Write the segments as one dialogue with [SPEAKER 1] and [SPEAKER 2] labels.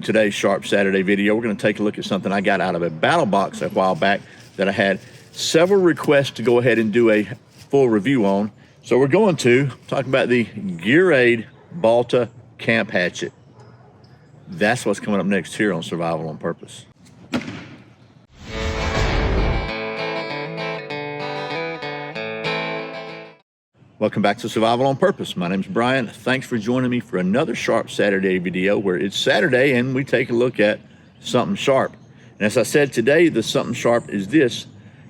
[SPEAKER 1] In today's Sharp Saturday video, we're going to take a look at something I got out of a battle box a while back that I had several requests to go ahead and do a full review on. So we're going to talk about the Aerodynamic Balta Camp Hatchet. That's what's coming up next here on Survival on Purpose. Welcome back to Survival on Purpose. My name's Brian. Thanks for joining me for another Sharp Saturday video where it's Saturday and we take a look at something sharp. And as I said today, the something sharp is this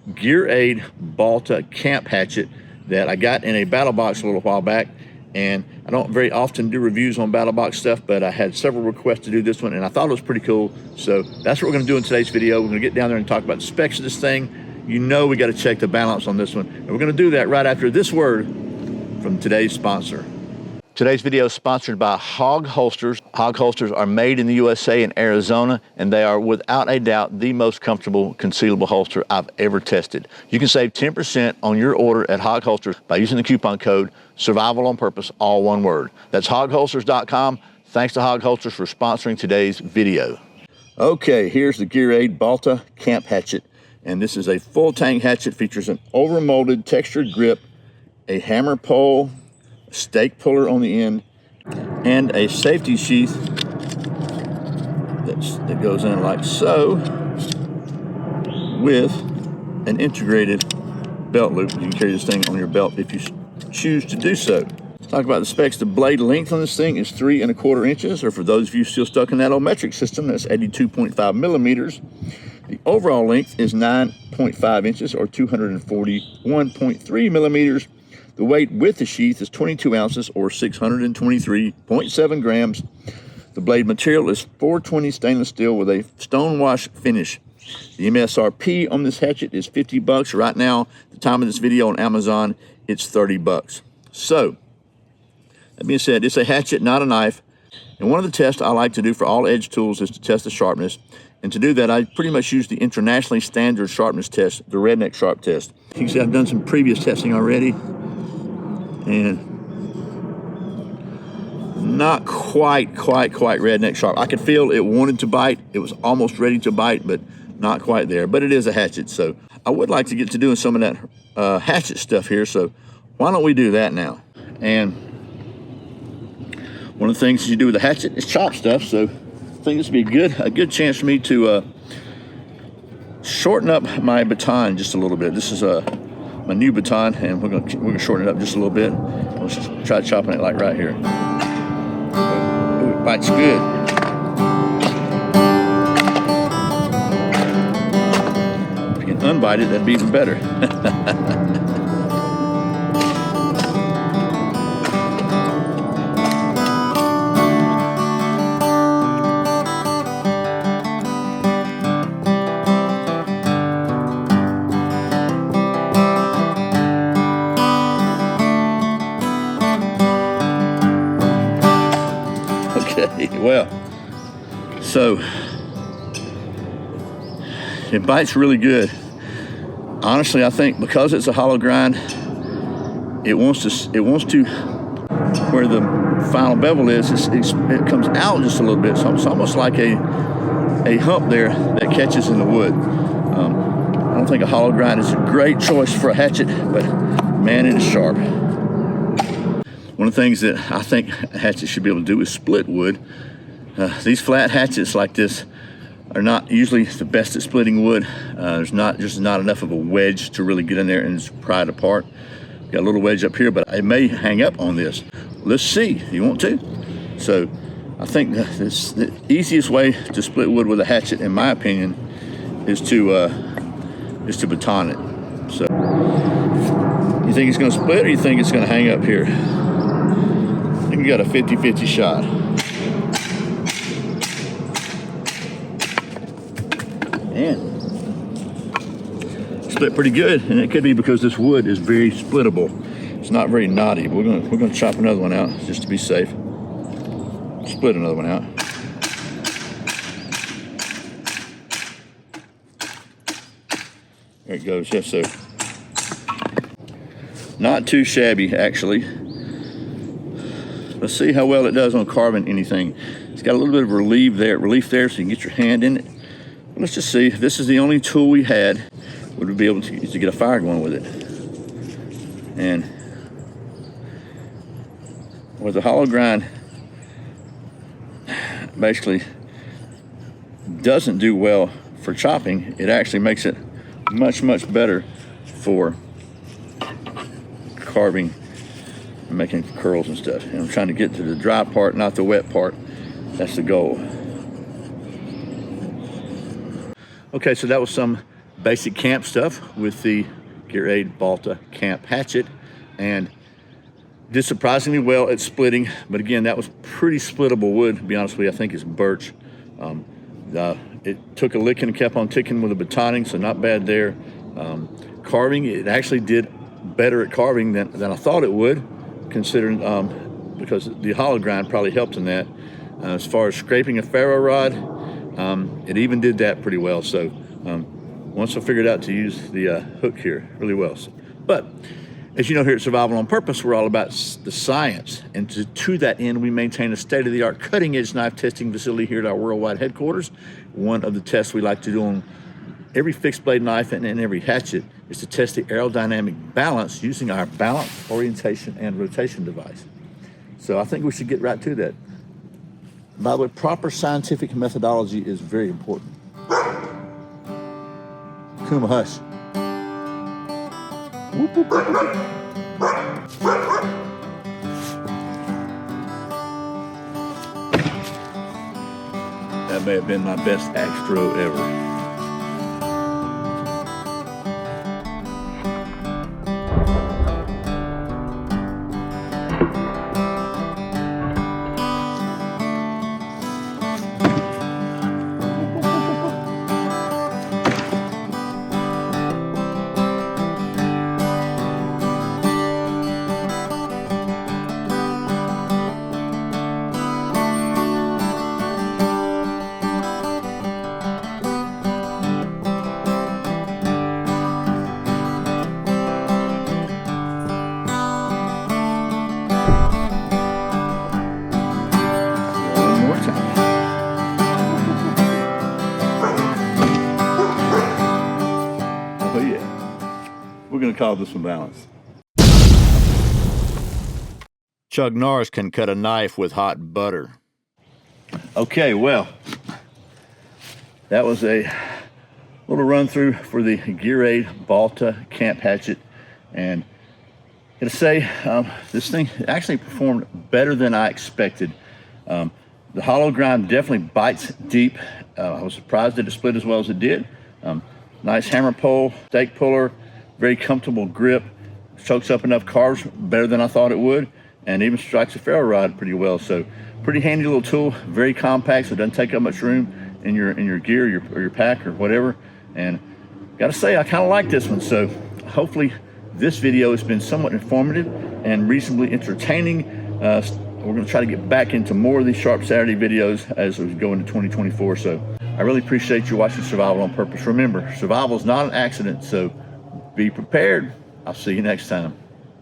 [SPEAKER 1] Aerodynamic Balta Camp Hatchet that I got in a battle box a little while back. And I don't very often do reviews on battle box stuff, but I had several requests to do this one and I thought it was pretty cool. So that's what we're gonna do in today's video. We're gonna get down there and talk about the specs of this thing. You know we gotta check the balance on this one. And we're gonna do that right after this word from today's sponsor. Today's video is sponsored by Hog Holsters. Hog Holsters are made in the USA in Arizona, and they are without a doubt the most comfortable concealable holster I've ever tested. You can save 10% on your order at Hog Holsters by using the coupon code Survival on Purpose, all one word. That's hogholsters.com. Thanks to Hog Holsters for sponsoring today's video. Okay, here's the Aerodynamic Balta Camp Hatchet, and this is a full tang hatchet. Features an overmolded textured grip, a hammer pole, a stake puller on the end, and a safety sheath that goes in like so, with an integrated belt loop. You can carry this thing on your belt if you choose to do so. Let's talk about the specs. The blade length on this thing is 3 1/4 inches, or for those of you still stuck in that old metric system, that's 82.5 millimeters. The overall length is 9.5 inches, or 241.3 millimeters. The weight with the sheath is 22 ounces or 623.7 grams. The blade material is 420 stainless steel with a stonewash finish. The MSRP on this hatchet is $50. Right now, at the time of this video on Amazon, it's $30. So, that being said, it's a hatchet, not a knife. And one of the tests I like to do for all edge tools is to test the sharpness. And to do that, I pretty much use the internationally standard sharpness test, the redneck sharp test. You can see I've done some previous testing already. And not quite redneck sharp. I could feel it wanted to bite. It was almost ready to bite, but not quite there. But it is a hatchet, so I would like to get to doing some of that hatchet stuff here. So why don't we do that now? And one of the things you do with a hatchet is chop stuff. So I think this would be a good chance for me to shorten up my baton just a little bit. This is my new baton, and we're gonna shorten it up just a little bit. Let's just try chopping it like right here. Ooh, it bites good. If you can unbite it, that'd be even better. Well, so it bites really good. Honestly, I think because it's a hollow grind, it wants to where the final bevel is, it comes out just a little bit. So it's almost like a hump there that catches in the wood. I don't think a hollow grind is a great choice for a hatchet, but man, it is sharp. One of the things that I think a hatchet should be able to do is split wood. These flat hatchets like this are not usually the best at splitting wood. There's not enough of a wedge to really get in there and just pry it apart. Got a little wedge up here, but it may hang up on this. Let's see. You want to? So I think the easiest way to split wood with a hatchet, in my opinion, is to baton it. So you think it's going to split, or you think it's going to hang up here? I think you got a 50-50 shot. And split pretty good, and it could be because this wood is very splittable. It's not very knotty. We're gonna chop another one out just to be safe. Split another one out. There it goes. Yes, sir. Not too shabby, actually. let's see how well it does on carving anything. It's got a little bit of relief there so you can get your hand in it. Let's just see. This is the only tool we had would be able to get a fire going with it. And with the hollow grind, basically doesn't do well for chopping. It actually makes it much better for carving and making curls and stuff. And I'm trying to get to the dry part, not the wet part. That's the goal. Okay, so that was some basic camp stuff with the Gear Aid Balta Camp Hatchet, and did surprisingly well at splitting. But again, that was pretty splittable wood, to be honest with you. I think it's birch. It took a licking and kept on ticking with the batoning, so not bad there. Carving, it actually did better at carving than I thought it would, considering because the hollow grind probably helped in that. As far as scraping a ferro rod, it even did that pretty well. So once I figured out to use the hook here really well. But as you know, here at Survival on Purpose, we're all about the science. And to that end, we maintain a state-of-the-art cutting-edge knife testing facility here at our worldwide headquarters. One of the tests we like to do on every fixed blade knife and every hatchet is to test the aerodynamic balance using our balance, orientation, and rotation device. So I think we should get right to that. By the way, proper scientific methodology is very important. Kuma, hush. Whoop, whoop, whoop, whoop. That may have been my best axe throw ever. We're going to call this one balance. Chuck Norris can cut a knife with hot butter. Okay, well, that was a little run through for the Gear Aid Balta Camp Hatchet. And I gotta say, this thing actually performed better than I expected. The hollow grind definitely bites deep. I was surprised that it split as well as it did. Nice hammer pull, stake puller, very comfortable grip, chokes up enough carbs better than I thought it would, and even strikes a ferro rod pretty well. So pretty handy little tool, very compact, so it doesn't take up much room in your gear or your pack or whatever. And gotta say, I kind of like this one. So hopefully this video has been somewhat informative and reasonably entertaining. We're gonna try to get back into more of these Sharp Saturday videos as we go into 2024. So I really appreciate you watching Survival on Purpose. Remember, survival is not an accident, so be prepared. I'll see you next time.